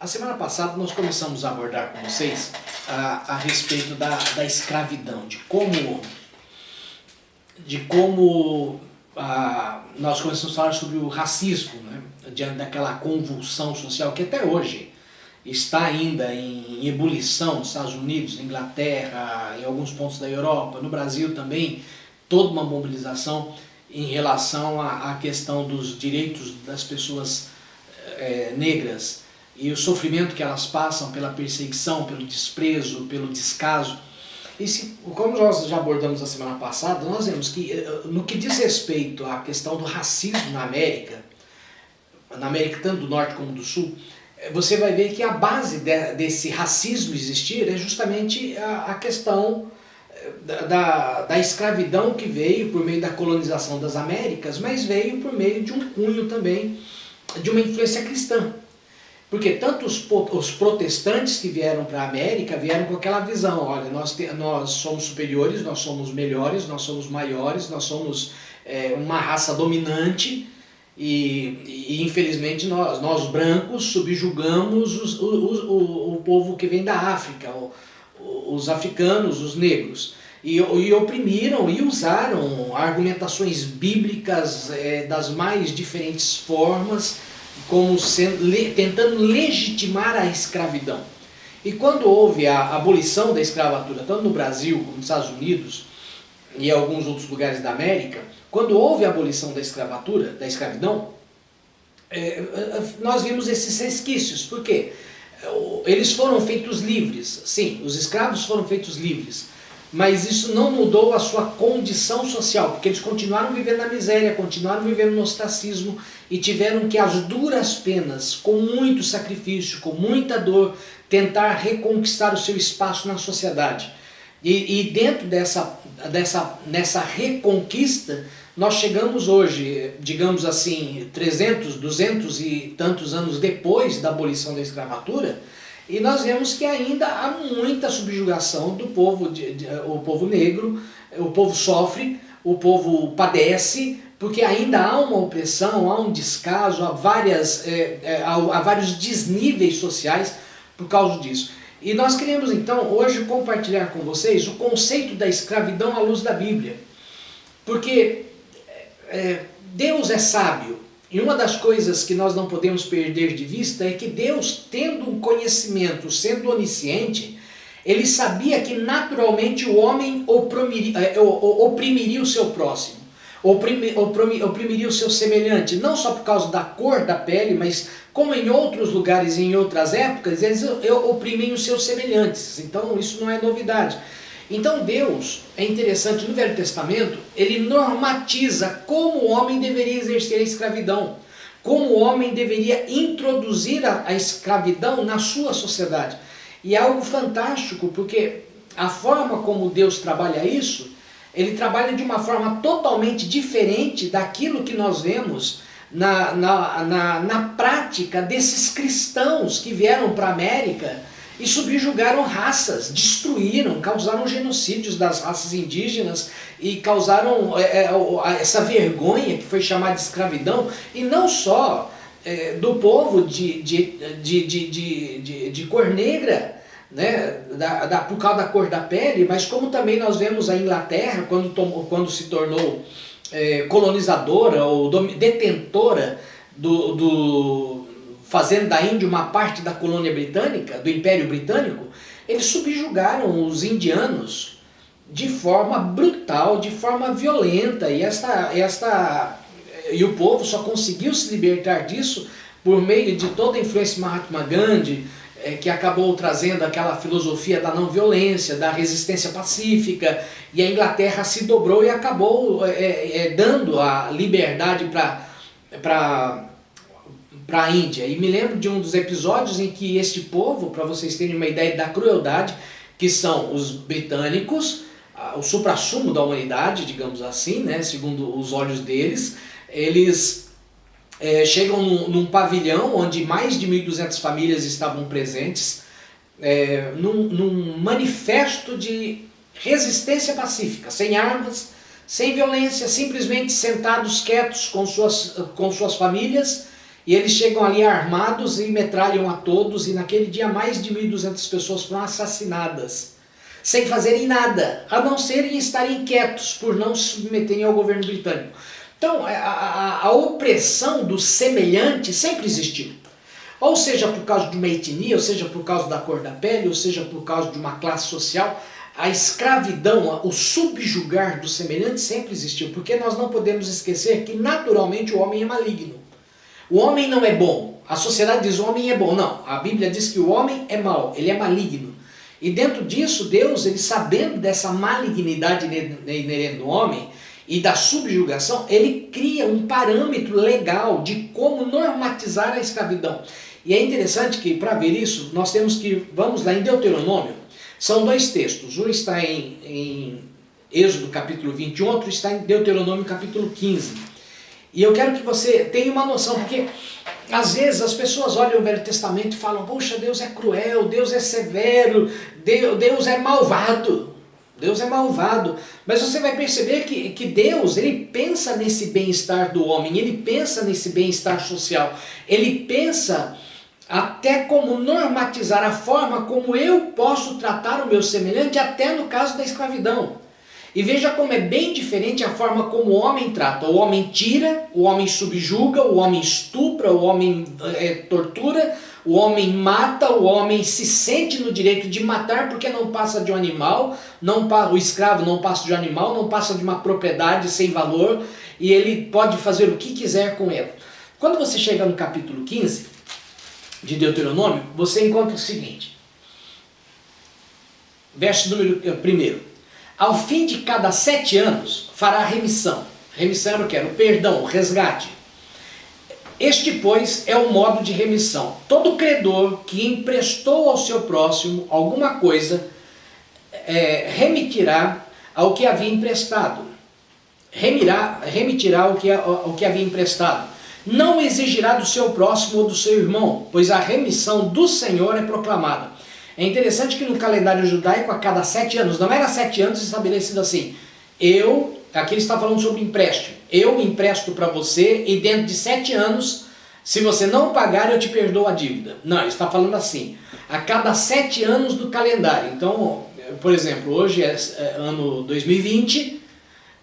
A semana passada nós começamos a abordar com vocês a respeito da escravidão, de como nós começamos a falar sobre o racismo, né? Diante daquela convulsão social que até hoje está ainda em ebulição nos Estados Unidos, na Inglaterra, em alguns pontos da Europa, no Brasil também, toda uma mobilização em relação à questão dos direitos das pessoas negras e o sofrimento que elas passam pela perseguição, pelo desprezo, pelo descaso. Como nós já abordamos a semana passada, nós vemos que no que diz respeito à questão do racismo na América tanto do Norte como do Sul, você vai ver que a base desse racismo existir é justamente a questão da escravidão que veio por meio da colonização das Américas, mas veio por meio de um cunho também de uma influência cristã. Porque tanto os protestantes que vieram para a América vieram com aquela visão, olha, nós somos superiores, nós somos melhores, nós somos maiores, nós somos uma raça dominante e infelizmente nós brancos subjugamos o povo que vem da África, os africanos, os negros. E oprimiram e usaram argumentações bíblicas das mais diferentes formas, como tentando legitimar a escravidão. E quando houve a abolição da escravatura, tanto no Brasil como nos Estados Unidos e em alguns outros lugares da América, quando houve a abolição da escravidão, nós vimos esses resquícios. Por quê? Eles foram feitos livres, sim, os escravos foram feitos livres, mas isso não mudou a sua condição social, porque eles continuaram vivendo na miséria, continuaram vivendo no ostracismo e tiveram que, às duras penas, com muito sacrifício, com muita dor, tentar reconquistar o seu espaço na sociedade. E dentro nessa reconquista, nós chegamos hoje, digamos assim, 300, 200 e tantos anos depois da abolição da escravatura, e nós vemos que ainda há muita subjugação do povo, o povo negro, o povo sofre, o povo padece, porque ainda há uma opressão, há um descaso, há vários desníveis sociais por causa disso. E nós queremos então hoje compartilhar com vocês o conceito da escravidão à luz da Bíblia, porque Deus é sábio. E uma das coisas que nós não podemos perder de vista é que Deus, tendo um conhecimento, sendo onisciente, ele sabia que naturalmente o homem oprimiria o seu próximo, oprimiria o seu semelhante, não só por causa da cor da pele, mas como em outros lugares e em outras épocas, eles oprimem os seus semelhantes. Então isso não é novidade. Então Deus, é interessante, no Velho Testamento, ele normatiza como o homem deveria exercer a escravidão, como o homem deveria introduzir a escravidão na sua sociedade. E é algo fantástico, porque a forma como Deus trabalha isso, ele trabalha de uma forma totalmente diferente daquilo que nós vemos na prática desses cristãos que vieram para a América e subjugaram raças, destruíram, causaram genocídios das raças indígenas e causaram essa vergonha que foi chamada de escravidão, e não só do povo de cor negra, né, por causa da cor da pele, mas como também nós vemos a Inglaterra, quando se tornou colonizadora ou detentora fazendo da Índia uma parte da colônia britânica, do Império Britânico, eles subjugaram os indianos de forma brutal, de forma violenta, e o povo só conseguiu se libertar disso por meio de toda a influência de Mahatma Gandhi, que acabou trazendo aquela filosofia da não violência, da resistência pacífica, e a Inglaterra se dobrou e acabou dando a liberdade para a Índia. E me lembro de um dos episódios em que este povo, para vocês terem uma ideia da crueldade, que são os britânicos, o suprassumo da humanidade, digamos assim, né, segundo os olhos deles, eles chegam num pavilhão onde mais de 1.200 famílias estavam presentes, num manifesto de resistência pacífica, sem armas, sem violência, simplesmente sentados quietos com suas famílias, e eles chegam ali armados e metralham a todos, e naquele dia mais de 1.200 pessoas foram assassinadas, sem fazerem nada, a não serem estarem quietos por não se submeterem ao governo britânico. Então a opressão do semelhante sempre existiu. Ou seja por causa de uma etnia, ou seja por causa da cor da pele, ou seja por causa de uma classe social, a escravidão, o subjugar do semelhante sempre existiu, porque nós não podemos esquecer que naturalmente o homem é maligno. O homem não é bom, a sociedade diz que o homem é bom, não, a Bíblia diz que o homem é mau, ele é maligno. E dentro disso, Deus, ele sabendo dessa malignidade inerente do homem e da subjugação, ele cria um parâmetro legal de como normatizar a escravidão. E é interessante que, para ver isso, nós temos que, vamos lá em Deuteronômio, são dois textos, um está em Êxodo capítulo 21, outro está em Deuteronômio capítulo 15. E eu quero que você tenha uma noção, porque às vezes as pessoas olham o Velho Testamento e falam, poxa, Deus é cruel, Deus é severo, Deus é malvado. Deus é malvado, mas você vai perceber que Deus, ele pensa nesse bem-estar do homem, ele pensa nesse bem-estar social, ele pensa até como normatizar a forma como eu posso tratar o meu semelhante, até no caso da escravidão. E veja como é bem diferente a forma como o homem trata. O homem tira, o homem subjuga, o homem estupra, o homem tortura, o homem mata, o homem se sente no direito de matar porque não passa de um animal, o escravo não passa de um animal, não passa de uma propriedade sem valor, e ele pode fazer o que quiser com ela. Quando você chega no capítulo 15 de Deuteronômio, você encontra o seguinte, verso número 1. Ao fim de cada 7 anos fará remissão. Remissão era o que? Era o perdão, o resgate. Este, pois, é o modo de remissão. Todo credor que emprestou ao seu próximo alguma coisa, remitirá ao que havia emprestado. Remitirá o que havia emprestado. Não exigirá do seu próximo ou do seu irmão, pois a remissão do Senhor é proclamada. É interessante que no calendário judaico, a cada 7 anos, não era 7 anos estabelecido assim, aqui ele está falando sobre empréstimo, eu empresto para você e dentro de 7 anos, se você não pagar, eu te perdoo a dívida. Não, ele está falando assim, a cada 7 anos do calendário. Então, por exemplo, hoje é ano 2020,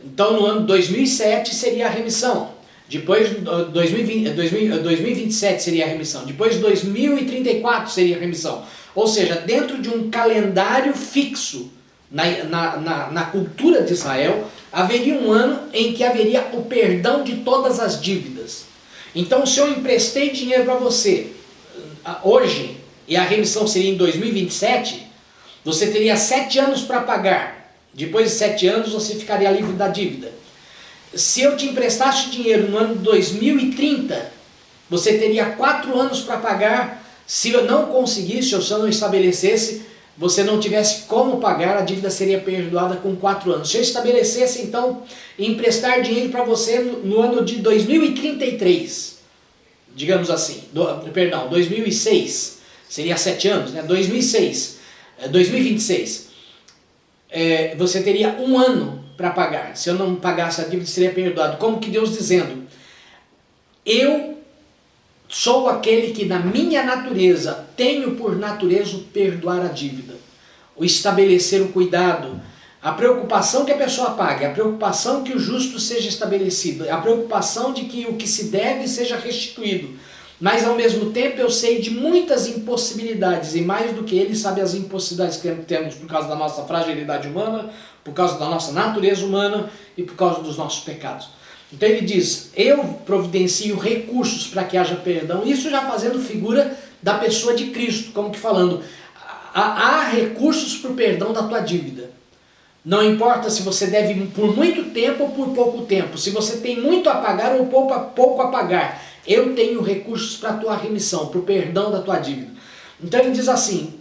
então no ano 2007 seria a remissão. Depois 2027 seria a remissão, depois 2034 seria a remissão. Ou seja, dentro de um calendário fixo na cultura de Israel, haveria um ano em que haveria o perdão de todas as dívidas. Então, se eu emprestei dinheiro para você hoje, e a remissão seria em 2027, você teria 7 anos para pagar. Depois de 7 anos você ficaria livre da dívida. Se eu te emprestasse dinheiro no ano 2030, você teria 4 anos para pagar. Se eu não conseguisse, ou se eu não estabelecesse, você não tivesse como pagar, a dívida seria perdoada com 4 anos. Se eu estabelecesse, então, emprestar dinheiro para você no ano de 2033, digamos assim, 2006, seria 7 anos, né? 2026, você teria 1 ano para pagar. Se eu não pagasse a dívida, seria perdoado. Como que Deus dizendo, eu sou aquele que na minha natureza, tenho por natureza o perdoar a dívida, o estabelecer o cuidado, a preocupação que a pessoa pague, a preocupação que o justo seja estabelecido, a preocupação de que o que se deve seja restituído. Mas ao mesmo tempo eu sei de muitas impossibilidades, e mais do que ele sabe as impossibilidades que temos por causa da nossa fragilidade humana, por causa da nossa natureza humana e por causa dos nossos pecados. Então ele diz, eu providencio recursos para que haja perdão, isso já fazendo figura da pessoa de Cristo, como que falando, há recursos para o perdão da tua dívida. Não importa se você deve por muito tempo ou por pouco tempo, se você tem muito a pagar ou pouco a pagar, eu tenho recursos para a tua remissão, para o perdão da tua dívida. Então ele diz assim,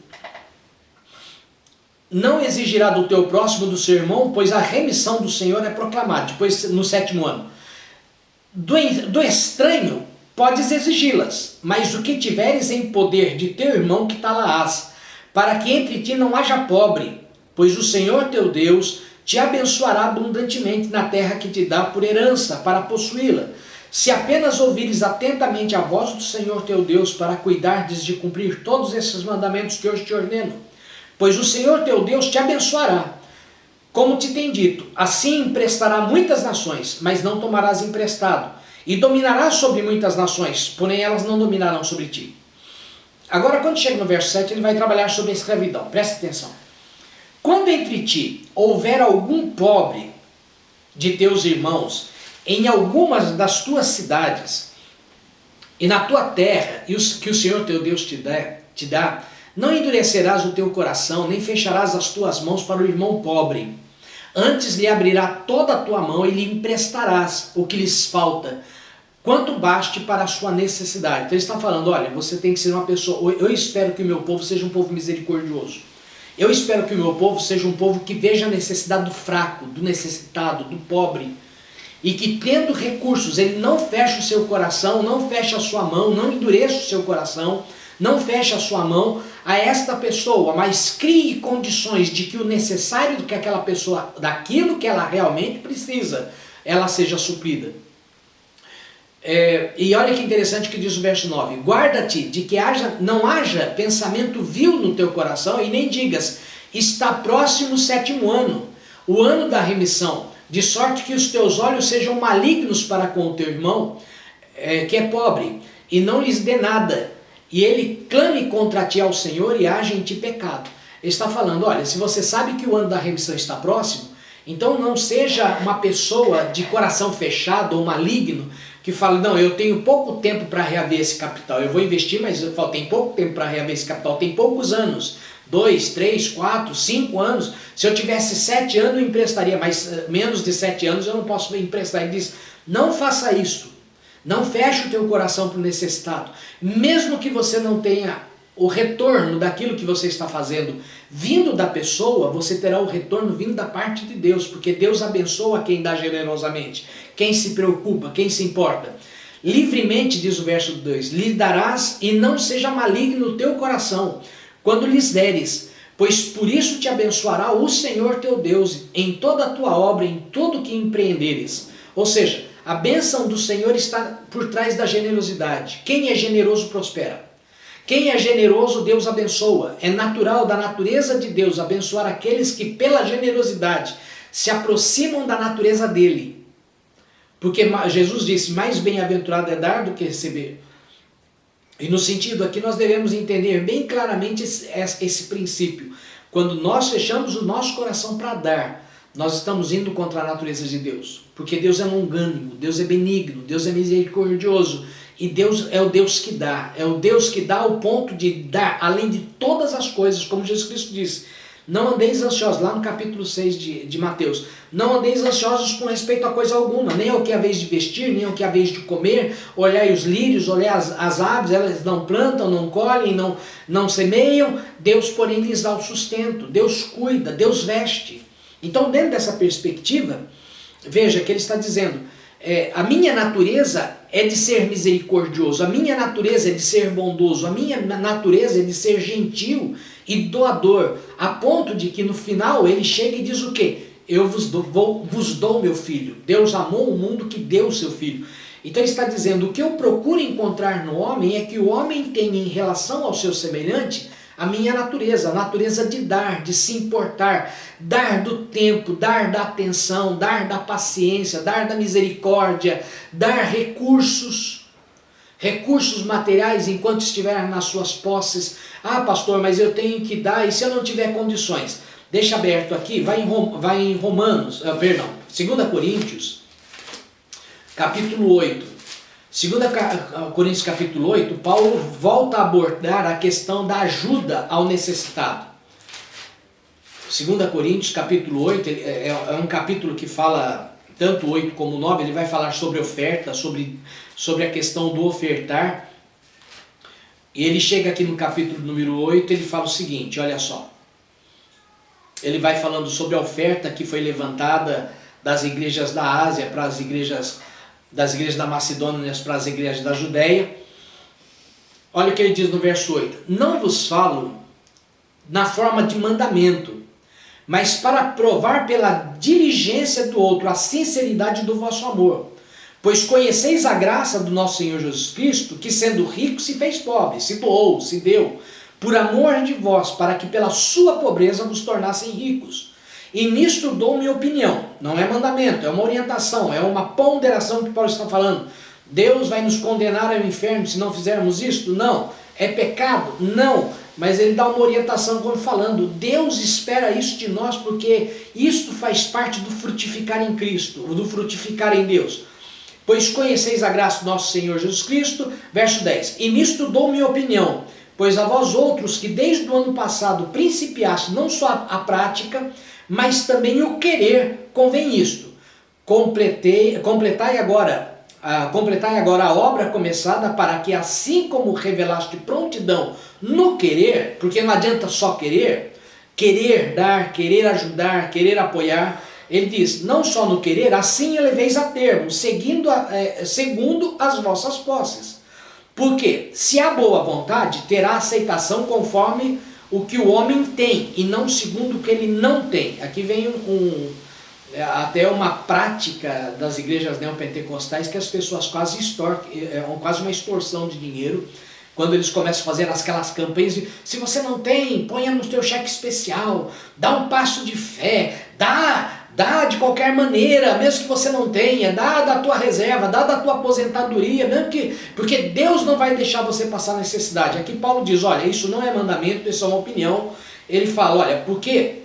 não exigirá do teu próximo, do seu irmão, pois a remissão do Senhor é proclamada, depois no 7º ano. Do estranho podes exigi-las, mas o que tiveres em poder de teu irmão que tá-la-ás, para que entre ti não haja pobre, pois o Senhor teu Deus te abençoará abundantemente na terra que te dá por herança, para possuí-la. Se apenas ouvires atentamente a voz do Senhor teu Deus para cuidardes de cumprir todos esses mandamentos que hoje te ordeno, pois o Senhor teu Deus te abençoará, como te tem dito. Assim emprestará muitas nações, mas não tomarás emprestado, e dominarás sobre muitas nações, porém elas não dominarão sobre ti. Agora, quando chega no verso 7, ele vai trabalhar sobre a escravidão. Presta atenção. Quando entre ti houver algum pobre de teus irmãos em algumas das tuas cidades e na tua terra, que o Senhor teu Deus te dá, não endurecerás o teu coração, nem fecharás as tuas mãos para o irmão pobre. Antes lhe abrirá toda a tua mão e lhe emprestarás o que lhes falta, quanto baste para a sua necessidade. Então ele está falando, olha, você tem que ser uma pessoa, eu espero que o meu povo seja um povo misericordioso. Eu espero que o meu povo seja um povo que veja a necessidade do fraco, do necessitado, do pobre. E que tendo recursos, ele não feche o seu coração, não feche a sua mão, não endureça o seu coração, não feche a sua mão a esta pessoa, mas crie condições de que o necessário do que aquela pessoa, daquilo que ela realmente precisa, ela seja suprida. E olha que interessante que diz o verso 9: guarda-te de que não haja pensamento vil no teu coração, e nem digas, está próximo o 7º ano, o ano da remissão, de sorte que os teus olhos sejam malignos para com o teu irmão, que é pobre, e não lhes dê nada, e ele clame contra ti ao Senhor e haja em ti pecado. Ele está falando, olha, se você sabe que o ano da remissão está próximo, então não seja uma pessoa de coração fechado ou maligno, que fala, não, eu tenho pouco tempo para reaver esse capital, eu vou investir, mas tem pouco tempo para reaver esse capital, tem poucos anos, 2, 3, 4, 5 anos, se eu tivesse 7 anos eu emprestaria, mas menos de 7 anos eu não posso emprestar. Ele diz, não faça isso, não feche o teu coração para o necessitado, mesmo que você não tenha o retorno daquilo que você está fazendo vindo da pessoa, você terá o retorno vindo da parte de Deus, porque Deus abençoa quem dá generosamente, quem se preocupa, quem se importa. Livremente, diz o verso 2, lhe darás e não seja maligno o teu coração, quando lhes deres, pois por isso te abençoará o Senhor teu Deus em toda a tua obra, em tudo que empreenderes. Ou seja, a bênção do Senhor está por trás da generosidade. Quem é generoso prospera. Quem é generoso, Deus abençoa. É natural da natureza de Deus abençoar aqueles que pela generosidade se aproximam da natureza dele. Porque Jesus disse, mais bem-aventurado é dar do que receber. E no sentido aqui nós devemos entender bem claramente esse princípio. Quando nós fechamos o nosso coração para dar, nós estamos indo contra a natureza de Deus. Porque Deus é longânimo, Deus é benigno, Deus é misericordioso. E Deus é o Deus que dá. É o Deus que dá ao ponto de dar, além de todas as coisas, como Jesus Cristo disse. Não andeis ansiosos, lá no capítulo 6 de Mateus. Não andeis ansiosos com respeito a coisa alguma, nem ao que é a vez de vestir, nem ao que é a vez de comer. Olhai os lírios, olhai as aves, elas não plantam, não colhem, não semeiam. Deus, porém, lhes dá o sustento. Deus cuida, Deus veste. Então, dentro dessa perspectiva, veja que ele está dizendo, a minha natureza é de ser misericordioso, a minha natureza é de ser bondoso, a minha natureza é de ser gentil e doador, a ponto de que no final ele chega e diz o quê? Eu vos dou meu filho. Deus amou o mundo que deu o seu filho. Então ele está dizendo, o que eu procuro encontrar no homem é que o homem tenha em relação ao seu semelhante a minha natureza, a natureza de dar, de se importar, dar do tempo, dar da atenção, dar da paciência, dar da misericórdia, dar recursos materiais enquanto estiver nas suas posses. Ah, pastor, mas eu tenho que dar, e se eu não tiver condições? Deixa aberto aqui, vai em 2 Coríntios, capítulo 8. 2 Coríntios capítulo 8, Paulo volta a abordar a questão da ajuda ao necessitado. 2 Coríntios capítulo 8 é um capítulo que fala, tanto o 8 como o 9, ele vai falar sobre oferta, sobre a questão do ofertar. E ele chega aqui no capítulo número 8, ele fala o seguinte, olha só. Ele vai falando sobre a oferta que foi levantada das igrejas da Ásia para as igrejas da Macedônia para as igrejas da Judéia. Olha o que ele diz no verso 8. Não vos falo na forma de mandamento, mas para provar pela diligência do outro a sinceridade do vosso amor. Pois conheceis a graça do nosso Senhor Jesus Cristo, que sendo rico se fez pobre, se doou, se deu, por amor de vós, para que pela sua pobreza vos tornassem ricos. E nisto dou minha opinião, não é mandamento, é uma orientação, é uma ponderação que Paulo está falando. Deus vai nos condenar ao inferno se não fizermos isto? Não. É pecado? Não. Mas ele dá uma orientação como falando, Deus espera isso de nós, porque isto faz parte do frutificar em Cristo, do frutificar em Deus. Pois conheceis a graça do nosso Senhor Jesus Cristo, verso 10, e nisto dou minha opinião, pois a vós outros que desde o ano passado principiaste não só a prática, mas também o querer, convém isto. Completai agora a obra começada, para que assim como revelaste prontidão no querer, porque não adianta só querer dar, querer ajudar, querer apoiar, ele diz, não só no querer, assim eleveis a termo, segundo as vossas posses. Porque se há boa vontade, terá aceitação conforme o que o homem tem, e não segundo o que ele não tem. Aqui vem até uma prática das igrejas neopentecostais que as pessoas quase extorquem, quase uma extorsão de dinheiro, quando eles começam a fazer aquelas campanhas de, se você não tem, ponha no teu cheque especial, dá um passo de fé, dá de qualquer maneira, mesmo que você não tenha, dá da tua reserva, dá da tua aposentadoria, mesmo porque Deus não vai deixar você passar necessidade. Aqui Paulo diz, olha, isso não é mandamento, isso é uma opinião. Ele fala, olha, porque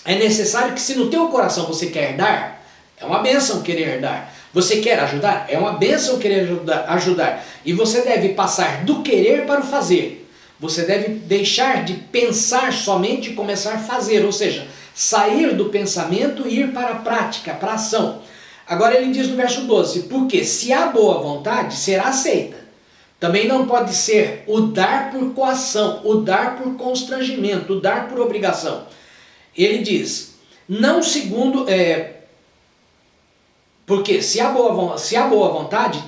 é necessário que se no teu coração você quer dar, é uma bênção querer dar. Você quer ajudar? É uma bênção querer ajudar. E você deve passar do querer para o fazer. Você deve deixar de pensar somente e começar a fazer, ou seja, sair do pensamento e ir para a prática, para a ação. Agora ele diz no verso 12, porque se há boa vontade, será aceita. Também não pode ser o dar por coação, o dar por constrangimento, o dar por obrigação. Ele diz, não segundo, porque se há boa vontade,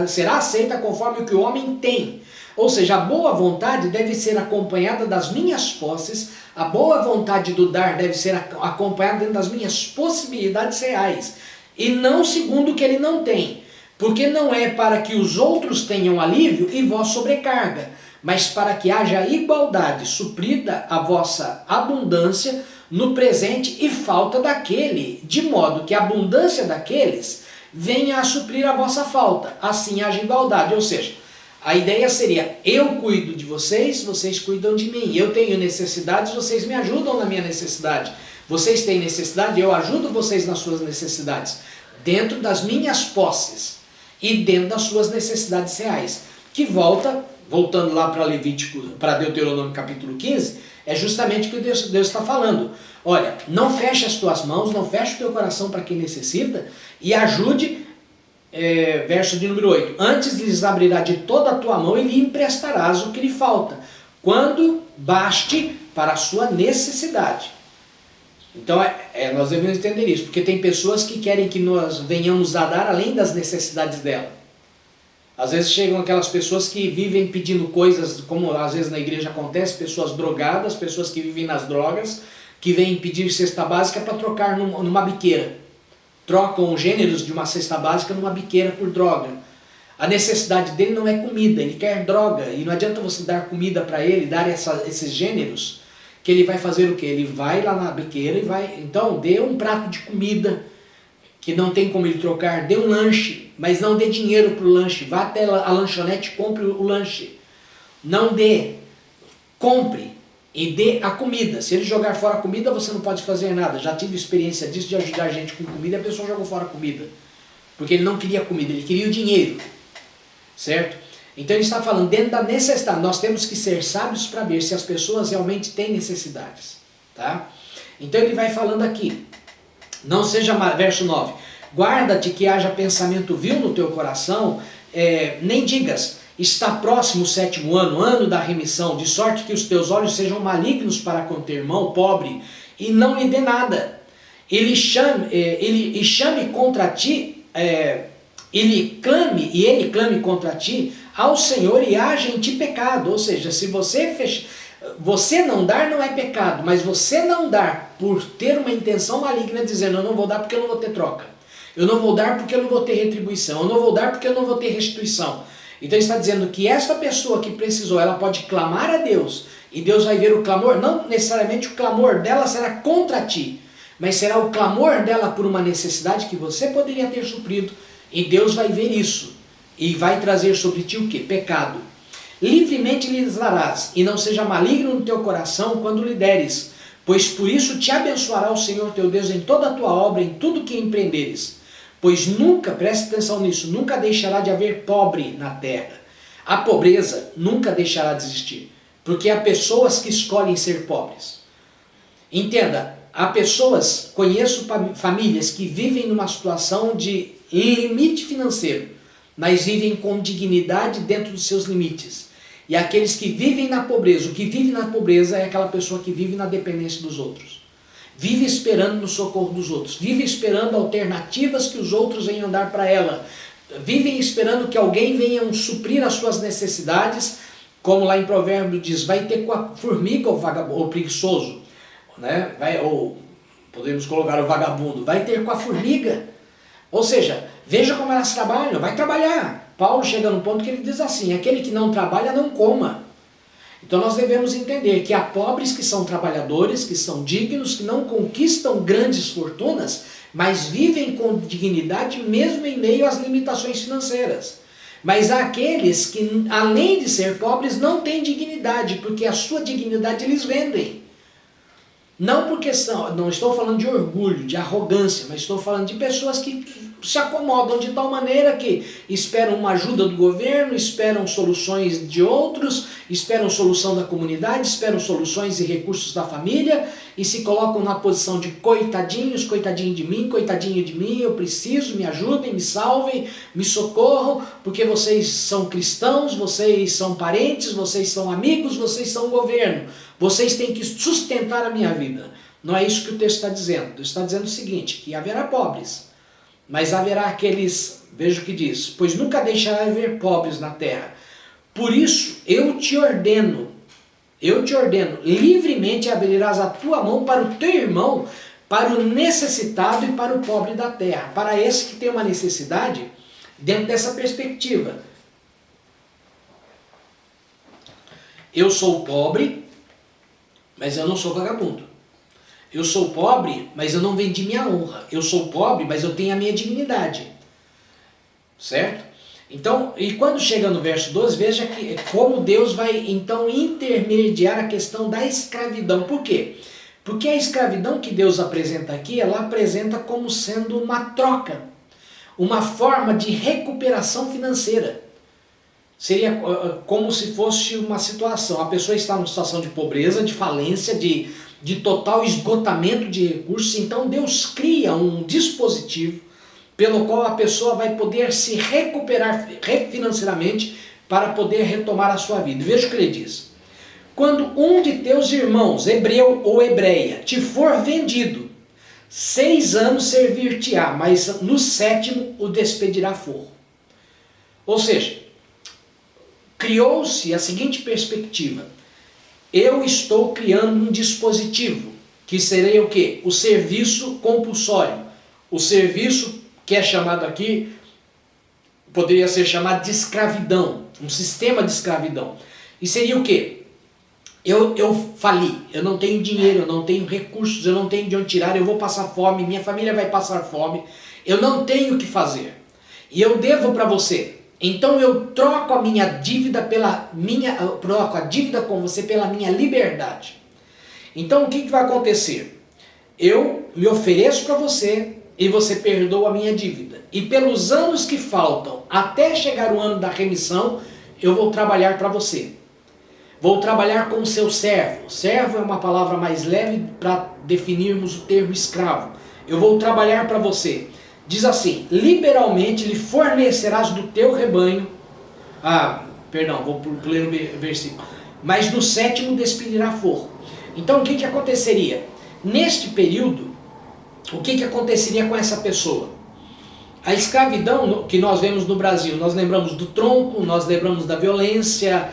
será aceita conforme o que o homem tem. Ou seja, a boa vontade deve ser acompanhada das minhas posses, a boa vontade do dar deve ser acompanhada dentro das minhas possibilidades reais, e não segundo o que ele não tem. Porque não é para que os outros tenham alívio e vós sobrecarga, mas para que haja igualdade, suprida a vossa abundância no presente e falta daquele, de modo que a abundância daqueles venha a suprir a vossa falta, assim haja igualdade. Ou seja, a ideia seria, eu cuido de vocês, vocês cuidam de mim, eu tenho necessidades, vocês me ajudam na minha necessidade, vocês têm necessidade, eu ajudo vocês nas suas necessidades, dentro das minhas posses e dentro das suas necessidades reais, que voltando lá para Levítico, para Deuteronômio capítulo 15, é justamente o que Deus está falando. Olha, não feche as tuas mãos, não feche o teu coração para quem necessita e ajude, verso de número 8, antes lhes abrirá de toda a tua mão e lhe emprestarás o que lhe falta, quando baste para a sua necessidade. Então nós devemos entender isso, porque tem pessoas que querem que nós venhamos a dar além das necessidades dela. Às vezes chegam aquelas pessoas que vivem pedindo coisas, como às vezes na igreja acontece, pessoas drogadas, pessoas que vivem nas drogas, que vêm pedir cesta básica para trocar numa biqueira. Trocam gêneros de uma cesta básica numa biqueira por droga. A necessidade dele não é comida, ele quer droga. E não adianta você dar comida para ele, dar esses gêneros, que ele vai fazer o quê? Ele vai lá na biqueira e vai... Então, dê um prato de comida, que não tem como ele trocar, dê um lanche, mas não dê dinheiro para o lanche. Vá até a lanchonete e compre o lanche. Não dê, compre e dê a comida. Se ele jogar fora a comida, você não pode fazer nada. Já tive experiência disso, de ajudar a gente com comida, e a pessoa jogou fora a comida. Porque ele não queria comida, ele queria o dinheiro. Certo? Então ele está falando, dentro da necessidade, nós temos que ser sábios para ver se as pessoas realmente têm necessidades. Tá? Então ele vai falando aqui, não seja, verso 9, guarda-te que haja pensamento vil no teu coração, nem digas, está próximo o 7º ano, ano da remissão, de sorte que os teus olhos sejam malignos para com teu irmão pobre, e não lhe dê nada. Ele chame contra ti, ele clame contra ti ao Senhor e haja em ti pecado. Ou seja, se você não dar não é pecado, mas você não dar por ter uma intenção maligna, dizendo eu não vou dar porque eu não vou ter troca. Eu não vou dar porque eu não vou ter retribuição. Eu não vou dar porque eu não vou ter restituição. Então ele está dizendo que esta pessoa que precisou, ela pode clamar a Deus, e Deus vai ver o clamor, não necessariamente o clamor dela será contra ti, mas será o clamor dela por uma necessidade que você poderia ter suprido, e Deus vai ver isso, e vai trazer sobre ti o quê? Pecado. Livremente lhes darás, e não seja maligno no teu coração quando lhe deres, pois por isso te abençoará o Senhor teu Deus em toda a tua obra, em tudo que empreenderes. Pois nunca, preste atenção nisso, nunca deixará de haver pobre na terra. A pobreza nunca deixará de existir, porque há pessoas que escolhem ser pobres. Entenda, há pessoas, conheço famílias que vivem numa situação de limite financeiro, mas vivem com dignidade dentro dos seus limites. E aqueles que vivem na pobreza, o que vive na pobreza é aquela pessoa que vive na dependência dos outros. Vive esperando no socorro dos outros, vive esperando alternativas que os outros venham dar para ela, vivem esperando que alguém venha suprir as suas necessidades, como lá em Provérbios diz, vai ter com a formiga o vagabundo, o preguiçoso, né? Ou podemos colocar o vagabundo, vai ter com a formiga. Ou seja, veja como elas trabalham, vai trabalhar. Paulo chega num ponto que ele diz assim, aquele que não trabalha não coma. Então nós devemos entender que há pobres que são trabalhadores, que são dignos, que não conquistam grandes fortunas, mas vivem com dignidade mesmo em meio às limitações financeiras. Mas há aqueles que, além de ser pobres, não têm dignidade, porque a sua dignidade eles vendem. Não porque são, não estou falando de orgulho, de arrogância, mas estou falando de pessoas que se acomodam de tal maneira que esperam uma ajuda do governo, esperam soluções de outros, esperam solução da comunidade, esperam soluções e recursos da família e se colocam na posição de coitadinhos, coitadinho de mim, eu preciso, me ajudem, me salvem, me socorram, porque vocês são cristãos, vocês são parentes, vocês são amigos, vocês são governo, vocês têm que sustentar a minha vida. Não é isso que o texto está dizendo. O texto está dizendo o seguinte, que haverá pobres, mas haverá aqueles, veja o que diz, pois nunca deixará de haver pobres na terra. Por isso eu te ordeno, livremente abrirás a tua mão para o teu irmão, para o necessitado e para o pobre da terra, para esse que tem uma necessidade, dentro dessa perspectiva. Eu sou pobre, mas eu não sou vagabundo. Eu sou pobre, mas eu não vendi minha honra. Eu sou pobre, mas eu tenho a minha dignidade. Certo? Então, e quando chega no verso 12, veja que como Deus vai então intermediar a questão da escravidão. Por quê? Porque a escravidão que Deus apresenta aqui, ela apresenta como sendo uma troca, uma forma de recuperação financeira. Seria como se fosse uma situação, a pessoa está numa situação de pobreza, de falência, de total esgotamento de recursos, então Deus cria um dispositivo pelo qual a pessoa vai poder se recuperar financeiramente para poder retomar a sua vida. Veja o que ele diz. Quando um de teus irmãos, hebreu ou hebreia, te for vendido, 6 anos servir-te-á, mas no 7º o despedirá forro. Ou seja, criou-se a seguinte perspectiva. Eu estou criando um dispositivo, que seria o quê? O serviço compulsório. O serviço que é chamado aqui, poderia ser chamado de escravidão, um sistema de escravidão. E seria o quê? Eu fali, eu não tenho dinheiro, eu não tenho recursos, eu não tenho de onde tirar, eu vou passar fome, minha família vai passar fome, eu não tenho o que fazer. E eu devo para você. Então eu troco a minha dívida troco a dívida com você pela minha liberdade. Então o que vai acontecer? Eu me ofereço para você e você perdoa a minha dívida. E pelos anos que faltam até chegar o ano da remissão, eu vou trabalhar para você. Vou trabalhar como seu servo. Servo é uma palavra mais leve para definirmos o termo escravo. Eu vou trabalhar para você. Diz assim, liberalmente lhe fornecerás do teu rebanho, vou ler o versículo, mas no 7º despedirá forro. Então o que aconteceria? Neste período, o que aconteceria com essa pessoa? A escravidão que nós vemos no Brasil, nós lembramos do tronco, nós lembramos da violência.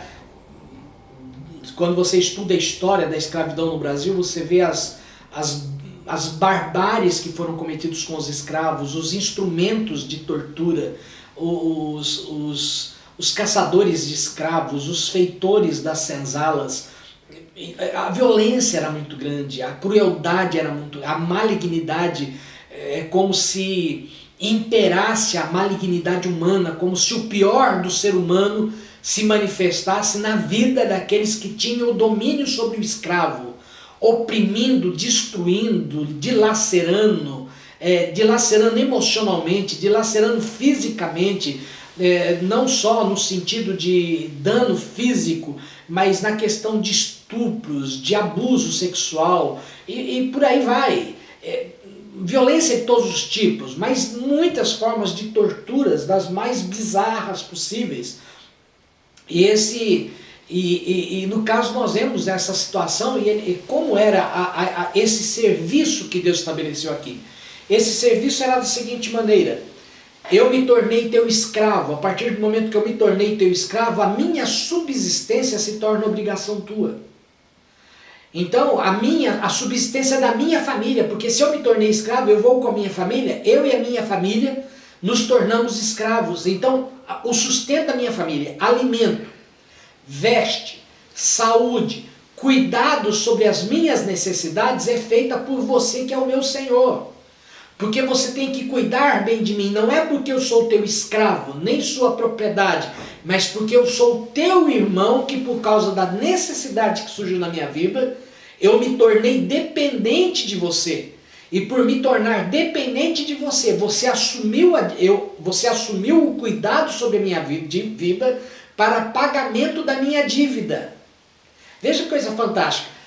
Quando você estuda a história da escravidão no Brasil, você vê as as barbáries que foram cometidos com os escravos, os instrumentos de tortura, os caçadores de escravos, os feitores das senzalas, a violência era muito grande, a crueldade era muito, a malignidade, é como se imperasse a malignidade humana, como se o pior do ser humano se manifestasse na vida daqueles que tinham o domínio sobre o escravo, oprimindo, destruindo, dilacerando, dilacerando emocionalmente, dilacerando fisicamente, não só no sentido de dano físico, mas na questão de estupros, de abuso sexual e por aí vai. Violência de todos os tipos, mas muitas formas de torturas das mais bizarras possíveis. E no caso nós vemos essa situação e como era esse serviço que Deus estabeleceu aqui. Esse serviço era da seguinte maneira: eu me tornei teu escravo. A partir do momento que eu me tornei teu escravo, a minha subsistência se torna obrigação tua. Então a subsistência da minha família, porque se eu me tornei escravo, eu vou com a minha família, eu e a minha família nos tornamos escravos. Então o sustento da minha família, alimento, veste, saúde, cuidado sobre as minhas necessidades é feita por você que é o meu Senhor. Porque você tem que cuidar bem de mim, não é porque eu sou teu escravo, nem sua propriedade, mas porque eu sou teu irmão que por causa da necessidade que surgiu na minha vida, eu me tornei dependente de você. E por me tornar dependente de você, você assumiu o cuidado sobre a minha vida para pagamento da minha dívida. Veja que coisa fantástica.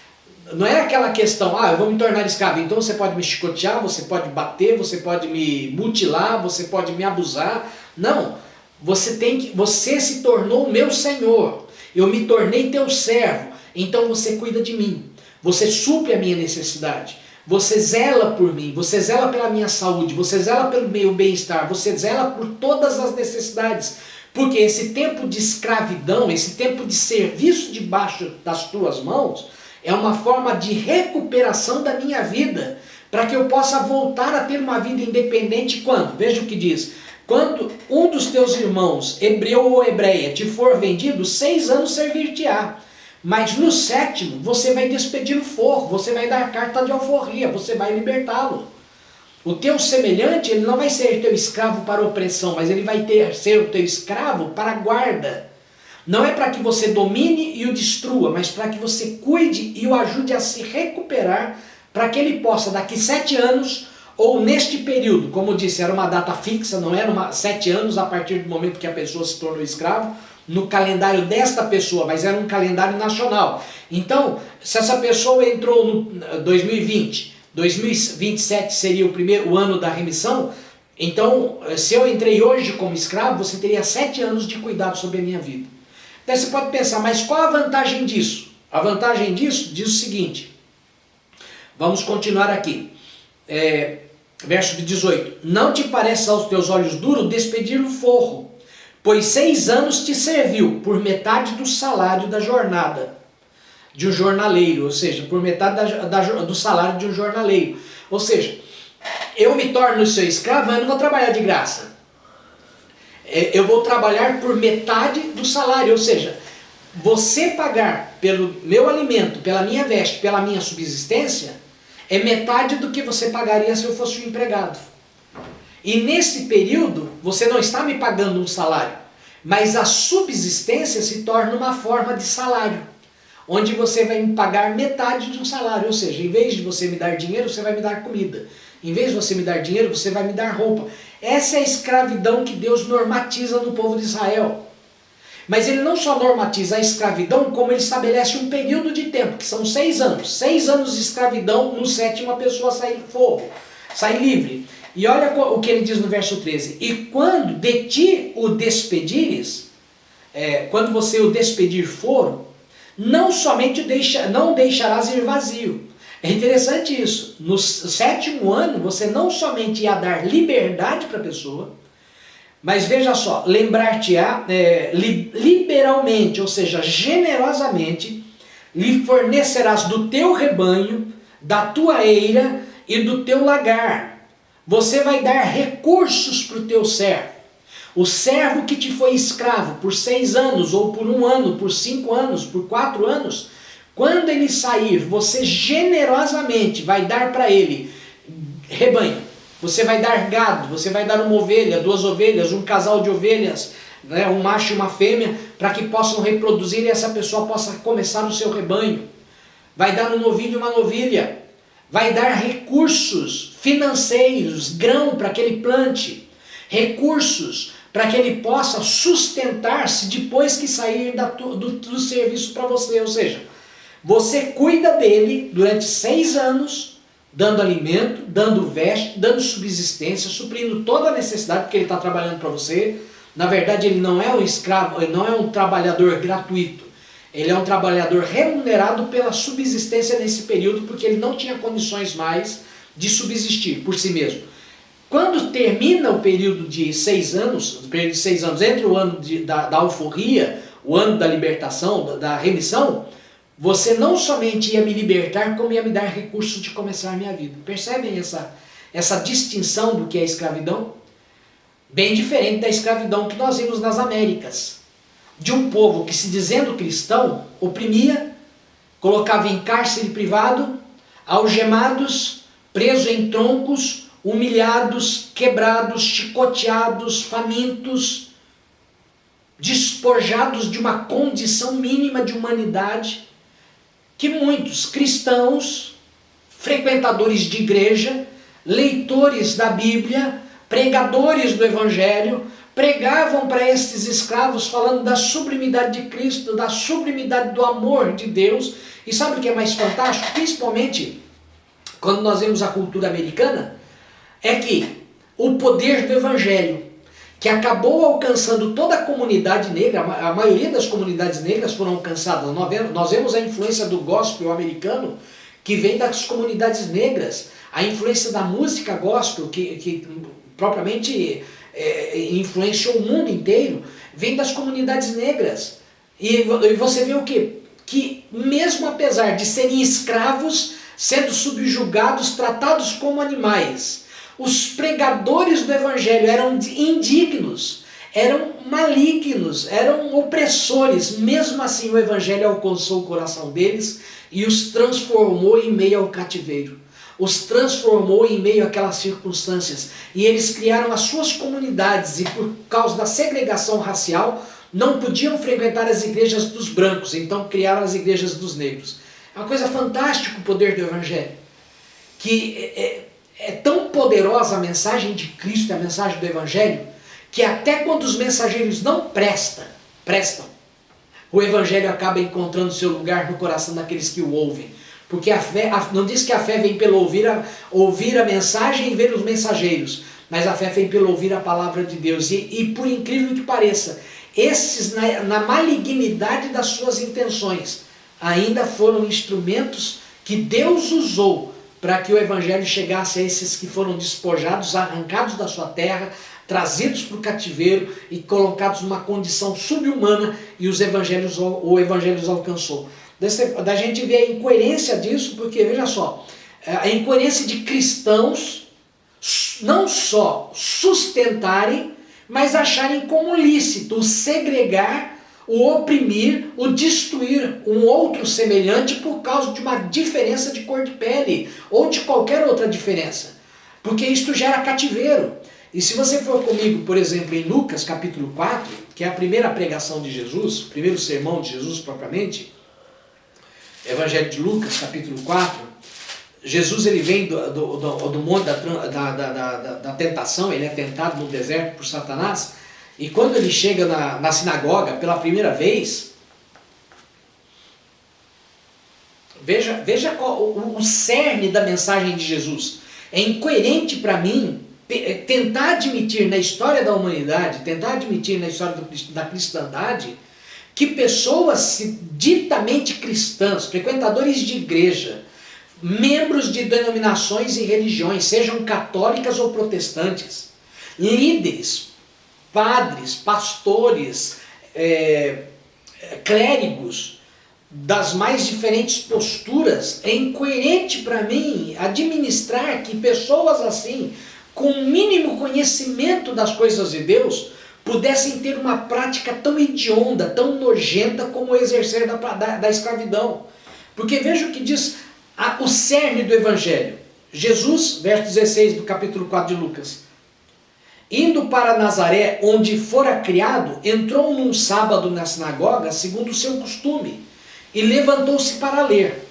Não é aquela questão, eu vou me tornar escravo, então você pode me chicotear, você pode bater, você pode me mutilar, você pode me abusar. Não, você se tornou meu senhor, eu me tornei teu servo, então você cuida de mim, você supre a minha necessidade, você zela por mim, você zela pela minha saúde, você zela pelo meu bem-estar, você zela por todas as necessidades, porque esse tempo de escravidão, esse tempo de serviço debaixo das tuas mãos, é uma forma de recuperação da minha vida, para que eu possa voltar a ter uma vida independente quando? Veja o que diz: quando um dos teus irmãos, hebreu ou hebreia, te for vendido, 6 anos servir-te-á. Mas no 7º, você vai despedir o forro, você vai dar carta de alforria, você vai libertá-lo. O teu semelhante, ele não vai ser teu escravo para opressão, mas ele vai ser o teu escravo para guarda. Não é para que você domine e o destrua, mas para que você cuide e o ajude a se recuperar, para que ele possa, daqui 7 anos, ou neste período, como eu disse, era uma data fixa, não era 7 anos a partir do momento que a pessoa se tornou escravo, no calendário desta pessoa, mas era um calendário nacional. Então, se essa pessoa entrou no 2020, 2027 seria o ano da remissão, então, se eu entrei hoje como escravo, você teria 7 anos de cuidado sobre a minha vida. Daí você pode pensar, mas qual a vantagem disso? A vantagem disso diz o seguinte, vamos continuar aqui, verso 18, não te parece aos teus olhos duro despedir o forro, pois 6 anos te serviu por metade do salário da jornada de um jornaleiro, ou seja, por metade do salário de um jornaleiro. Ou seja, eu me torno seu escravo, mas eu não vou trabalhar de graça. Eu vou trabalhar por metade do salário, ou seja, você pagar pelo meu alimento, pela minha veste, pela minha subsistência, é metade do que você pagaria se eu fosse um empregado. E nesse período, você não está me pagando um salário, mas a subsistência se torna uma forma de salário, onde você vai me pagar metade de um salário, ou seja, em vez de você me dar dinheiro, você vai me dar comida. Em vez de você me dar dinheiro, você vai me dar roupa. Essa é a escravidão que Deus normatiza no povo de Israel. Mas ele não só normatiza a escravidão, como ele estabelece um período de tempo, que são 6 anos. 6 anos de escravidão, no 7º a pessoa sai do fogo, sai livre. E olha o que ele diz no verso 13. E quando de ti o despedires, quando você o despedir for, não somente não deixarás ir vazio. É interessante isso. No 7º ano, você não somente ia dar liberdade para a pessoa, mas veja só, lembrar-te-á liberalmente, ou seja, generosamente, lhe fornecerás do teu rebanho, da tua eira e do teu lagar. Você vai dar recursos para o teu servo. O servo que te foi escravo por 6 anos, ou por 1 ano, por 5 anos, por 4 anos, quando ele sair, você generosamente vai dar para ele rebanho. Você vai dar gado, você vai dar uma ovelha, 2 ovelhas, um casal de ovelhas, né, um macho e uma fêmea, para que possam reproduzir e essa pessoa possa começar o seu rebanho. Vai dar um novilho e uma novilha. Vai dar recursos financeiros, grão para que ele plante. Recursos para que ele possa sustentar-se depois que sair do serviço para você. Ou seja, você cuida dele durante 6 anos, dando alimento, dando veste, dando subsistência, suprindo toda a necessidade, porque ele está trabalhando para você. Na verdade, ele não é um escravo, ele não é um trabalhador gratuito. Ele é um trabalhador remunerado pela subsistência nesse período, porque ele não tinha condições mais de subsistir por si mesmo. Quando termina o período de 6 anos, entre o ano da alforria, o ano da libertação, da remissão, você não somente ia me libertar, como ia me dar recursos de começar a minha vida. Percebem essa distinção do que é escravidão? Bem diferente da escravidão que nós vimos nas Américas. De um povo que, se dizendo cristão, oprimia, colocava em cárcere privado, algemados, presos em troncos, humilhados, quebrados, chicoteados, famintos, despojados de uma condição mínima de humanidade, que muitos cristãos, frequentadores de igreja, leitores da Bíblia, pregadores do Evangelho, pregavam para esses escravos falando da sublimidade de Cristo, da sublimidade do amor de Deus. E sabe o que é mais fantástico? Principalmente quando nós vemos a cultura americana, é que o poder do Evangelho, que acabou alcançando toda a comunidade negra, a maioria das comunidades negras foram alcançadas. Nós vemos a influência do gospel americano, que vem das comunidades negras, a influência da música gospel, que propriamente influenciou o mundo inteiro, vem das comunidades negras. E você vê o quê? Que mesmo apesar de serem escravos, sendo subjugados, tratados como animais, os pregadores do Evangelho eram indignos, eram malignos, eram opressores. Mesmo assim o Evangelho alcançou o coração deles e os transformou em meio ao cativeiro. Os transformou em meio àquelas circunstâncias. E eles criaram as suas comunidades e, por causa da segregação racial, não podiam frequentar as igrejas dos brancos, então criaram as igrejas dos negros. É uma coisa fantástica o poder do Evangelho. Que é tão poderosa a mensagem de Cristo, a mensagem do Evangelho, que até quando os mensageiros não prestam, o Evangelho acaba encontrando seu lugar no coração daqueles que o ouvem. Porque a fé, não diz que a fé vem pelo ouvir a mensagem e ver os mensageiros, mas a fé vem pelo ouvir a palavra de Deus. E por incrível que pareça, esses, na malignidade das suas intenções, ainda foram instrumentos que Deus usou para que o Evangelho chegasse a esses que foram despojados, arrancados da sua terra, trazidos para o cativeiro e colocados numa condição subhumana, e o Evangelho os alcançou. Da gente ver a incoerência disso, porque veja só, a incoerência de cristãos não só sustentarem, mas acharem como lícito o segregar, o oprimir, o destruir um outro semelhante por causa de uma diferença de cor de pele ou de qualquer outra diferença. Porque isto gera cativeiro. E se você for comigo, por exemplo, em Lucas capítulo 4, que é a primeira pregação de Jesus, o primeiro sermão de Jesus propriamente, Evangelho de Lucas capítulo 4, Jesus ele vem do monte da tentação, ele é tentado no deserto por Satanás, e quando ele chega na sinagoga pela primeira vez, veja qual, o cerne da mensagem de Jesus. É incoerente para mim tentar admitir na história da humanidade, tentar admitir na história da cristandade, que pessoas ditamente cristãs, frequentadores de igreja, membros de denominações e religiões, sejam católicas ou protestantes, líderes, padres, pastores, clérigos, das mais diferentes posturas, é incoerente para mim administrar que pessoas assim, com o mínimo conhecimento das coisas de Deus, pudessem ter uma prática tão hedionda, tão nojenta como o exercer da escravidão. Porque veja o que diz o cerne do Evangelho. Jesus, verso 16 do capítulo 4 de Lucas. Indo para Nazaré, onde fora criado, entrou num sábado na sinagoga, segundo o seu costume, e levantou-se para ler.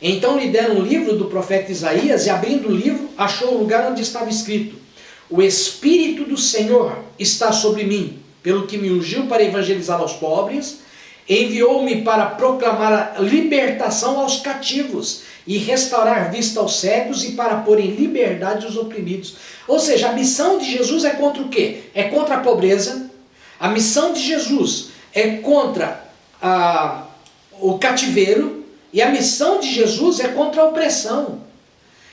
Então lhe deram um livro do profeta Isaías, e abrindo o livro, achou o lugar onde estava escrito: O Espírito do Senhor está sobre mim, pelo que me ungiu para evangelizar aos pobres, enviou-me para proclamar a libertação aos cativos e restaurar vista aos cegos e para pôr em liberdade os oprimidos. Ou seja, a missão de Jesus é contra o quê? É contra a pobreza. A missão de Jesus é contra o cativeiro, e a missão de Jesus é contra a opressão.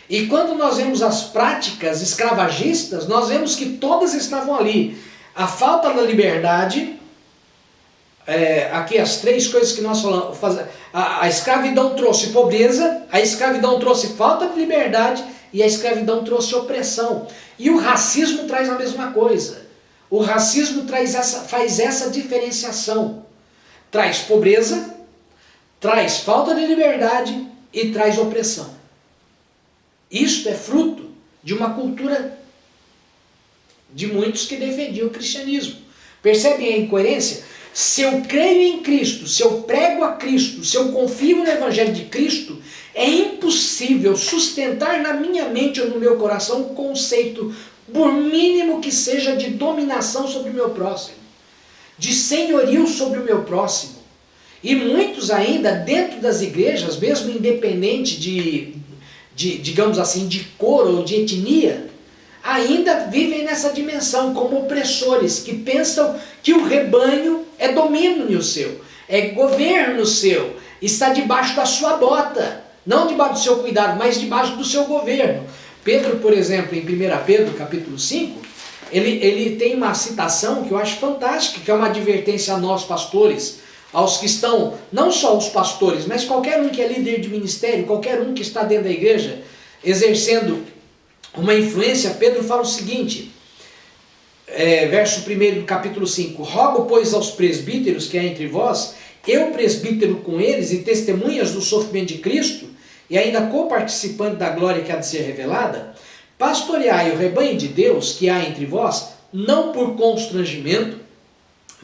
E quando nós vemos as práticas escravagistas, nós vemos que todas estavam ali. A falta da liberdade, aqui as três coisas que nós falamos, a escravidão trouxe pobreza, a escravidão trouxe falta de liberdade e a escravidão trouxe opressão. E o racismo traz a mesma coisa. O racismo faz essa diferenciação. Traz pobreza, traz falta de liberdade e traz opressão. Isto é fruto de uma cultura de muitos que defendiam o cristianismo. Percebem a incoerência? Se eu creio em Cristo, se eu prego a Cristo, se eu confio no Evangelho de Cristo, é impossível sustentar na minha mente ou no meu coração um conceito, por mínimo que seja, de dominação sobre o meu próximo, de senhorio sobre o meu próximo. E muitos ainda, dentro das igrejas, mesmo independente digamos assim, de cor ou de etnia, ainda vivem nessa dimensão como opressores, que pensam que o rebanho é domínio seu, é governo seu, está debaixo da sua bota, não debaixo do seu cuidado, mas debaixo do seu governo. Pedro, por exemplo, em 1 Pedro, capítulo 5, ele tem uma citação que eu acho fantástica, que é uma advertência a nós pastores, aos que estão, não só os pastores, mas qualquer um que é líder de ministério, qualquer um que está dentro da igreja, exercendo uma influência. Pedro fala o seguinte, verso 1 do capítulo 5, Rogo, pois, aos presbíteros que há entre vós, eu presbítero com eles e testemunhas do sofrimento de Cristo, e ainda coparticipante da glória que há de ser revelada, pastoreai o rebanho de Deus que há entre vós, não por constrangimento,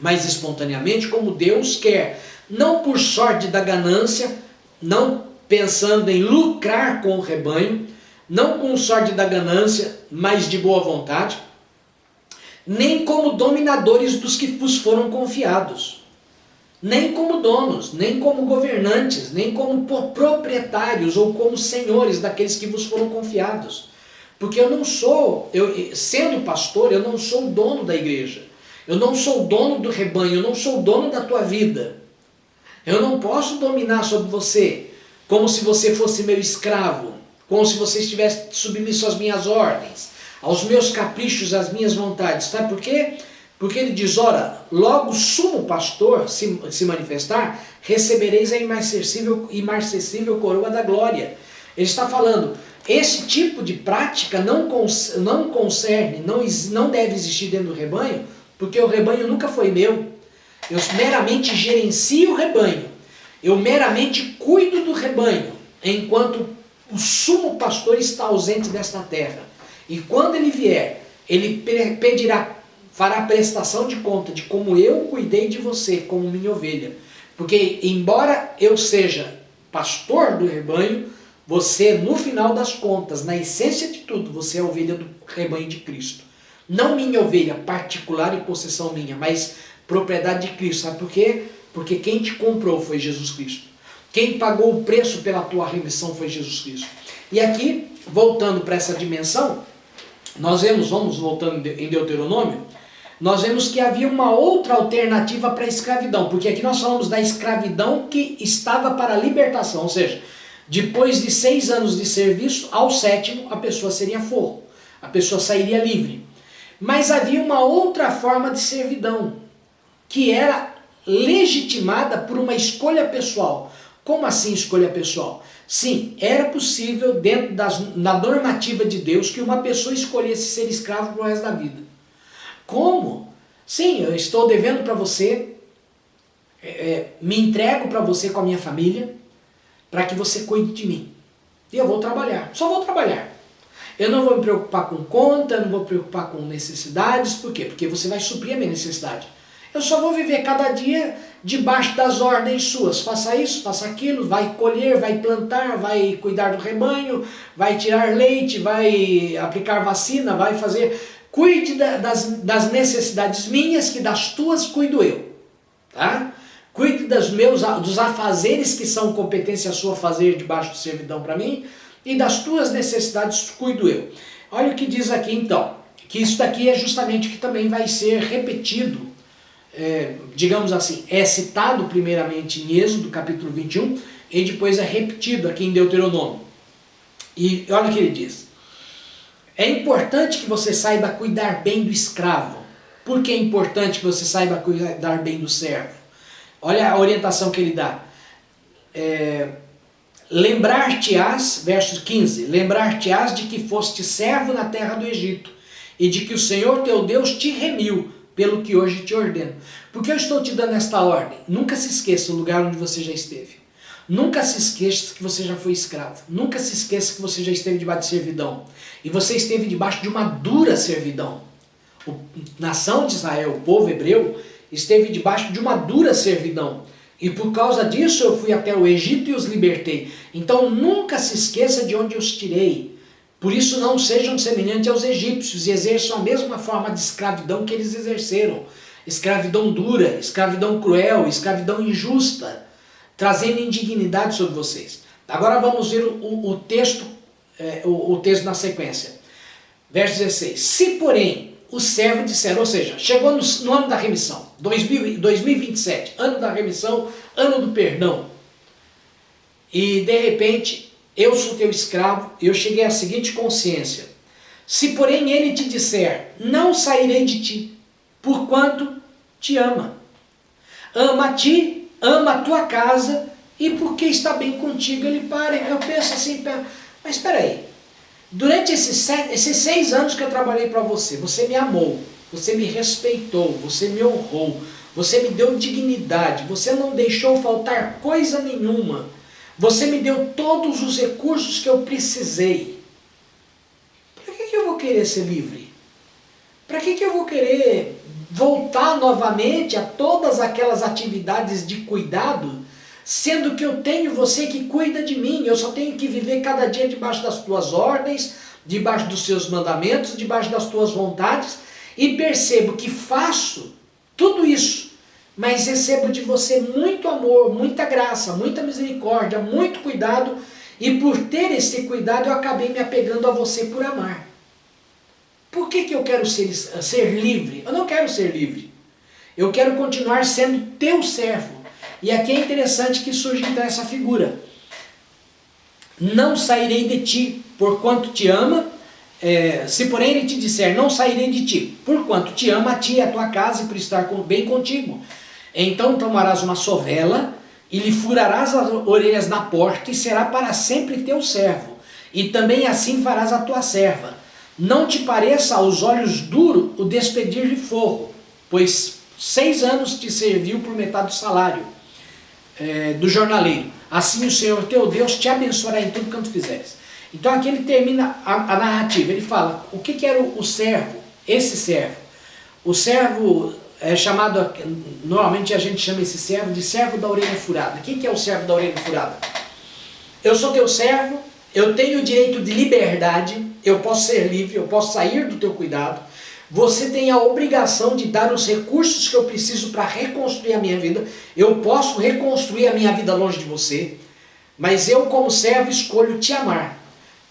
mas espontaneamente, como Deus quer, não por sorte da ganância, não pensando em lucrar com o rebanho, não com sorte da ganância, mas de boa vontade, nem como dominadores dos que vos foram confiados, nem como donos, nem como governantes, nem como proprietários ou como senhores daqueles que vos foram confiados. Porque sendo pastor, eu não sou o dono da igreja. Eu não sou o dono do rebanho, eu não sou o dono da tua vida. Eu não posso dominar sobre você como se você fosse meu escravo, como se você estivesse submisso às minhas ordens, aos meus caprichos, às minhas vontades. Sabe por quê? Porque ele diz, ora, logo o sumo pastor se manifestar, recebereis a imarcessível coroa da glória. Ele está falando, esse tipo de prática não concerne, não deve existir dentro do rebanho, porque o rebanho nunca foi meu. Eu meramente gerencio o rebanho. Eu meramente cuido do rebanho, enquanto o sumo pastor está ausente desta terra. E quando ele vier, ele fará prestação de conta de como eu cuidei de você, como minha ovelha. Porque embora eu seja pastor do rebanho, você, no final das contas, na essência de tudo, você é a ovelha do rebanho de Cristo. Não minha ovelha particular e possessão minha, mas propriedade de Cristo. Sabe por quê? Porque quem te comprou foi Jesus Cristo. Quem pagou o preço pela tua remissão foi Jesus Cristo. E aqui, voltando para essa dimensão, vamos voltando em Deuteronômio, nós vemos que havia uma outra alternativa para a escravidão. Porque aqui nós falamos da escravidão que estava para a libertação. Ou seja, depois de 6 anos de serviço, ao 7º, a pessoa seria forro. A pessoa sairia livre. Mas havia uma outra forma de servidão, que era legitimada por uma escolha pessoal. Como assim escolha pessoal? Sim, era possível dentro da normativa de Deus que uma pessoa escolhesse ser escravo pro resto da vida. Como? Sim, eu estou devendo para você, me entrego para você com a minha família, para que você cuide de mim. E eu vou trabalhar, só vou trabalhar. Eu não vou me preocupar com conta, não vou me preocupar com necessidades. Por quê? Porque você vai suprir a minha necessidade. Eu só vou viver cada dia debaixo das ordens suas. Faça isso, faça aquilo, vai colher, vai plantar, vai cuidar do rebanho, vai tirar leite, vai aplicar vacina, vai fazer... Cuide das necessidades minhas, que das tuas cuido eu. Tá? Cuide dos afazeres que são competência sua fazer debaixo de servidão para mim, e das tuas necessidades cuido eu. Olha o que diz aqui então, que isso daqui é justamente o que também vai ser repetido, digamos assim, é citado primeiramente em Êxodo capítulo 21, e depois é repetido aqui em Deuteronômio. E olha o que ele diz. É importante que você saiba cuidar bem do escravo. Por que é importante que você saiba cuidar bem do servo? Olha a orientação que ele dá. Lembrar-te-ás, verso 15, lembrar-te-ás de que foste servo na terra do Egito, e de que o Senhor teu Deus te remiu, pelo que hoje te ordeno. Por que eu estou te dando esta ordem? Nunca se esqueça o lugar onde você já esteve. Nunca se esqueça que você já foi escravo. Nunca se esqueça que você já esteve debaixo de servidão. E você esteve debaixo de uma dura servidão. A nação de Israel, o povo hebreu, esteve debaixo de uma dura servidão. E por causa disso eu fui até o Egito e os libertei. Então nunca se esqueça de onde eu os tirei. Por isso não sejam semelhantes aos egípcios e exerçam a mesma forma de escravidão que eles exerceram. Escravidão dura, escravidão cruel, escravidão injusta, trazendo indignidade sobre vocês. Agora vamos ver o texto na sequência. Verso 16. Se porém o servo disser, ou seja, chegou no ano da remissão, 2027, ano da remissão, ano do perdão, e de repente eu sou teu escravo, eu cheguei à seguinte consciência: se porém ele te disser, não sairei de ti, porquanto te ama, ama a ti, ama a tua casa, e porque está bem contigo, ele para. Eu penso assim, mas espera aí, durante esses 6 anos que eu trabalhei para você, você me amou, você me respeitou, você me honrou, você me deu dignidade, você não deixou faltar coisa nenhuma, você me deu todos os recursos que eu precisei. Para que eu vou querer ser livre? Para que eu vou querer voltar novamente a todas aquelas atividades de cuidado, sendo que eu tenho você que cuida de mim? Eu só tenho que viver cada dia debaixo das tuas ordens, debaixo dos seus mandamentos, debaixo das tuas vontades, e percebo que faço tudo isso, mas recebo de você muito amor, muita graça, muita misericórdia, muito cuidado, e por ter esse cuidado eu acabei me apegando a você por amar. Por que eu quero ser livre? Eu não quero ser livre. Eu quero continuar sendo teu servo. E aqui é interessante que surge então essa figura. Não sairei de ti, porquanto te ama. Se porém ele te disser, não sairei de ti, porquanto te ama a ti e a tua casa, e por estar bem contigo. Então tomarás uma sovela, e lhe furarás as orelhas na porta, e será para sempre teu servo. E também assim farás a tua serva. Não te pareça aos olhos duro o despedir de forro, pois 6 anos te serviu por metade do salário do jornaleiro. Assim o Senhor teu Deus te abençoará em tudo quanto fizeres. Então aqui ele termina a narrativa. Ele fala o que era o servo, esse servo. O servo é chamado, normalmente a gente chama esse servo de servo da orelha furada. O que é o servo da orelha furada? Eu sou teu servo, eu tenho o direito de liberdade, eu posso ser livre, eu posso sair do teu cuidado. Você tem a obrigação de dar os recursos que eu preciso para reconstruir a minha vida. Eu posso reconstruir a minha vida longe de você, mas eu como servo escolho te amar.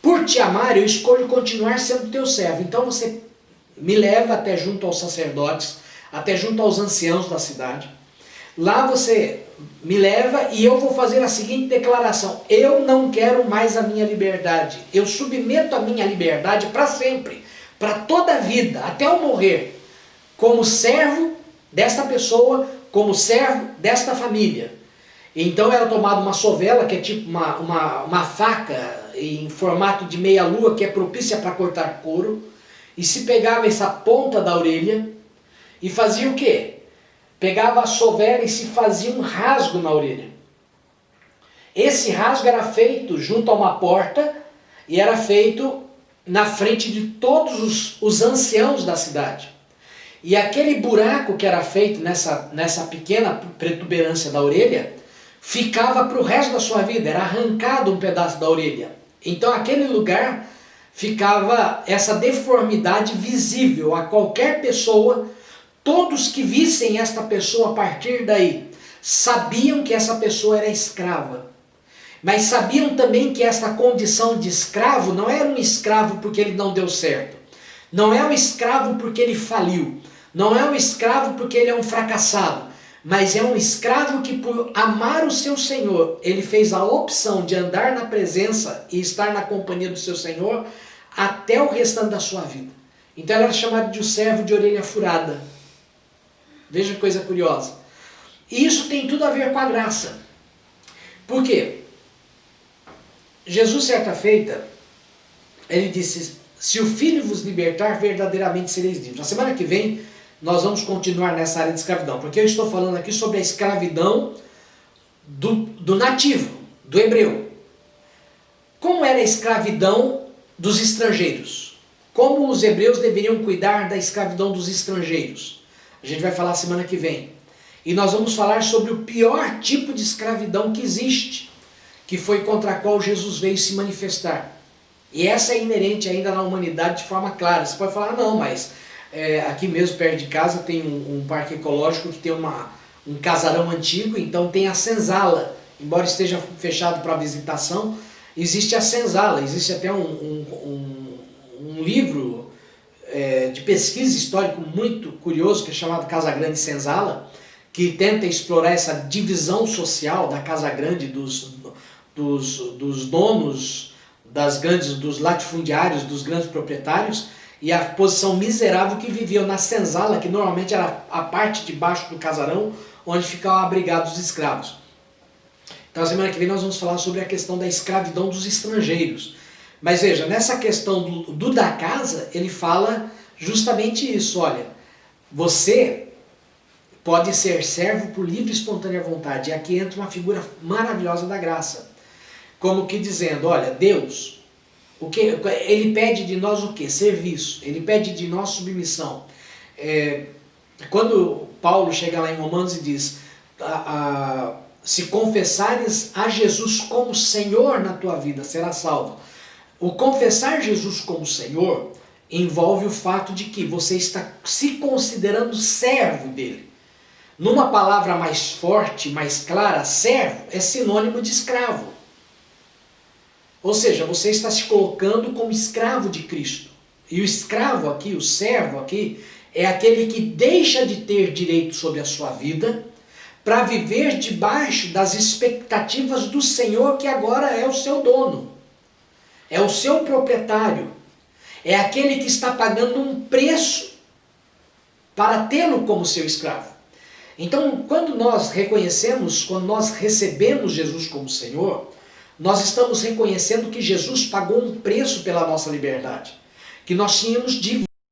Por te amar, eu escolho continuar sendo teu servo. Então você me leva até junto aos sacerdotes, até junto aos anciãos da cidade. Lá você me leva e eu vou fazer a seguinte declaração: eu não quero mais a minha liberdade. Eu submeto a minha liberdade para sempre, para toda a vida, até eu morrer, como servo desta pessoa, como servo desta família. Então era tomada uma sovela, que é tipo uma faca em formato de meia-lua, que é propícia para cortar couro, e se pegava essa ponta da orelha e fazia o quê? Pegava a sovela e se fazia um rasgo na orelha. Esse rasgo era feito junto a uma porta e era feito na frente de todos os anciãos da cidade. E aquele buraco que era feito nessa pequena protuberância da orelha ficava para o resto da sua vida, era arrancado um pedaço da orelha. Então aquele lugar ficava essa deformidade visível a qualquer pessoa. Todos que vissem esta pessoa a partir daí sabiam que essa pessoa era escrava. Mas sabiam também que essa condição de escravo não era um escravo porque ele não deu certo. Não é um escravo porque ele faliu. Não é um escravo porque ele é um fracassado. Mas é um escravo que, por amar o seu Senhor, ele fez a opção de andar na presença e estar na companhia do seu Senhor até o restante da sua vida. Então ele era chamado de um servo de orelha furada. Veja que coisa curiosa. E isso tem tudo a ver com a graça. Por quê? Jesus, certa feita, ele disse: se o Filho vos libertar, verdadeiramente sereis livres. Na semana que vem, nós vamos continuar nessa área de escravidão, porque eu estou falando aqui sobre a escravidão do nativo, do hebreu. Como era a escravidão dos estrangeiros? Como os hebreus deveriam cuidar da escravidão dos estrangeiros? A gente vai falar semana que vem. E nós vamos falar sobre o pior tipo de escravidão que existe, que foi contra a qual Jesus veio se manifestar. E essa é inerente ainda na humanidade de forma clara. Você pode falar, não, mas aqui mesmo perto de casa tem um parque ecológico que tem um casarão antigo, então tem a senzala. Embora esteja fechado para visitação, existe a senzala. Existe até um livro de pesquisa histórica muito curioso, que é chamado Casa Grande Senzala, que tenta explorar essa divisão social da Casa Grande, dos donos das grandes, dos latifundiários, dos grandes proprietários, e a posição miserável que viviam na senzala, que normalmente era a parte de baixo do casarão, onde ficavam abrigados os escravos. Então, na semana que vem nós vamos falar sobre a questão da escravidão dos estrangeiros. Mas veja, nessa questão do da casa, ele fala justamente isso. Olha, você pode ser servo por livre e espontânea vontade. E aqui entra uma figura maravilhosa da graça. Como que dizendo, olha, Deus, ele pede de nós o quê? Serviço. Ele pede de nós submissão. Quando Paulo chega lá em Romanos e diz, se confessares a Jesus como Senhor na tua vida, será salvo. O confessar Jesus como Senhor envolve o fato de que você está se considerando servo dele. Numa palavra mais forte, mais clara, servo é sinônimo de escravo. Ou seja, você está se colocando como escravo de Cristo. E o escravo aqui, o servo aqui, é aquele que deixa de ter direito sobre a sua vida para viver debaixo das expectativas do Senhor, que agora é o seu dono. É o seu proprietário. É aquele que está pagando um preço para tê-lo como seu escravo. Então, quando nós reconhecemos, quando nós recebemos Jesus como Senhor, nós estamos reconhecendo que Jesus pagou um preço pela nossa liberdade. Que nós tínhamos dívidas.